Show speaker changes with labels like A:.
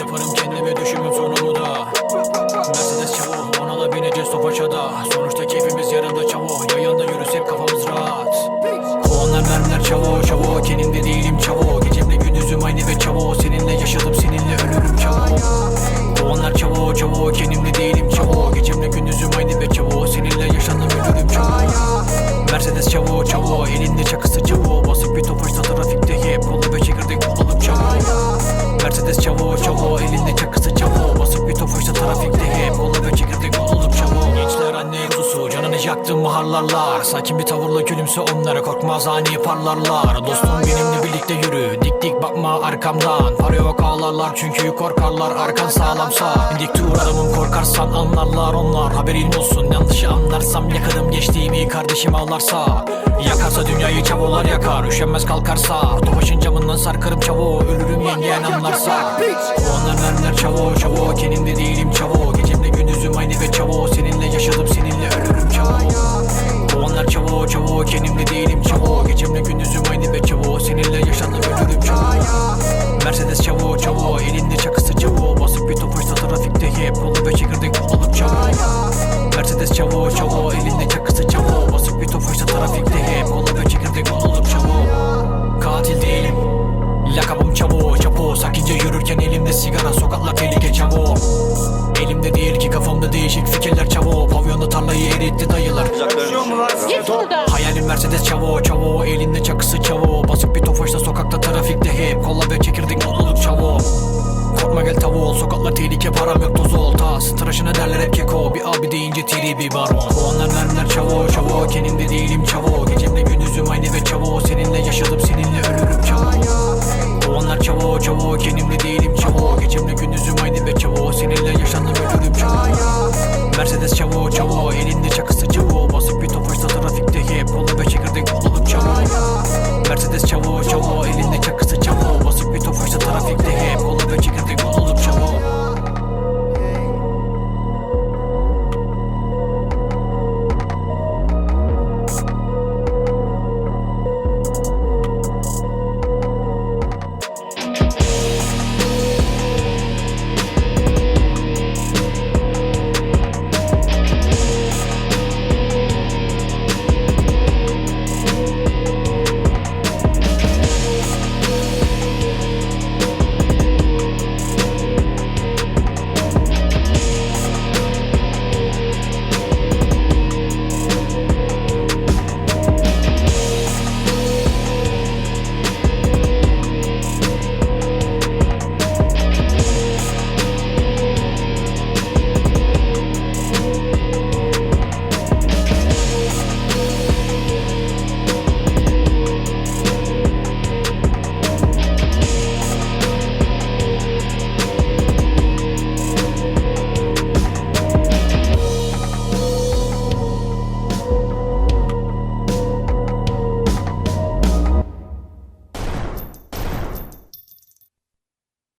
A: Yaparım kendime düşümün sonunu da. Mercedes çavo, ona da bineceğiz Tofaşa'da. Sonuçta keyfimiz yarında çavo, yayanda yürüsek kafamız rahat. Kovanlar mermiler çavo çavo, kendimde değilim çavo. Gecemle gündüzüm aynı ve çavo, seninle yaşadım seninle ölürüm çavo. Kovanlar çavo çavo, kendimde değilim çavo. Gecemle gündüzüm aynı ve çavo, seninle yaşadım ölürüm çavo. Mercedes çavo çavo, elinde çakısı çavo. Basık bir Tofaş'ta trafikte hep kola ve çekirdek bulalım çavo. Mercedes çavo çavo, elinde çakısı çavo. Basık bir Tofaş'ta trafikte hep kola ve çekirdek bulalım çavo. Gençler anne kuzusu, canını yaktım maharlarlar. Sakin bir tavırla gülümse onlara, korkmaz ani parlarlar. Dostum benimle birlikte yürü, dik dik bakma arkamdan. Para yok ağlarlar çünkü korkarlar, arkan sağlamsa. Dik dur adamım, korkarsan anlarlar onlar. Haberin olsun, yanlışı anlarsam yakarım geçtiğimi, kardeşim ağlarsa. Yakarsa dünyayı çavolar yakar, üşenmez kalkarsa. Tofaşın camından sarkarım çavo, ölürüm yengeyen anlarsa. Kovanlar mermiler çavo çavo, kendimde değilim çavo. Gecemle gündüzüm aynı ve çavo, seninle yaşadım seninle ölürüm çavo. Kovanlar çavo çavo, kendimde değilim çavo. Gecemle gündüzüm aynı ve çavo, seninle yaşadım ölürüm çavo. Mercedes çavo çavo, elinde çakısı çavo. Basık bir Tofaş'ta trafikte hep kola ve çekirdek bulalım çavo. Mercedes çavo çavo, elinde çakısı çavo. Basık bir Tofaş'ta trafikte hep kola ve çekirdek bulalım çavo. Katil değilim, lakabım çavo çapo. Sakince yürürken elimde sigara, sokaklar tehlike çavo. Elimde değil ki kafamda değişik fikirler çavo. Pavyonda tarlayı eritti dayılar.
B: Git buradan.
A: Hayalim Mercedes çavo çavo, elinde çakısı çavo. Basık bir Tofaş'ta sokakta trafikte hep kola ve çekirdek mutluluk çavo. Korkma gel tavu ol, sokaklar tehlike, param yok toz ol. Tas tıraşına derler hep keko, bir abi deyince tribi baron. Kovanlar mermiler çavo çavo, kendimde değilim çavo. Gecemle gündüzüm aynı ve çavo, seninle yaşadım seninle ölürüm çavo. Kovanlar çavo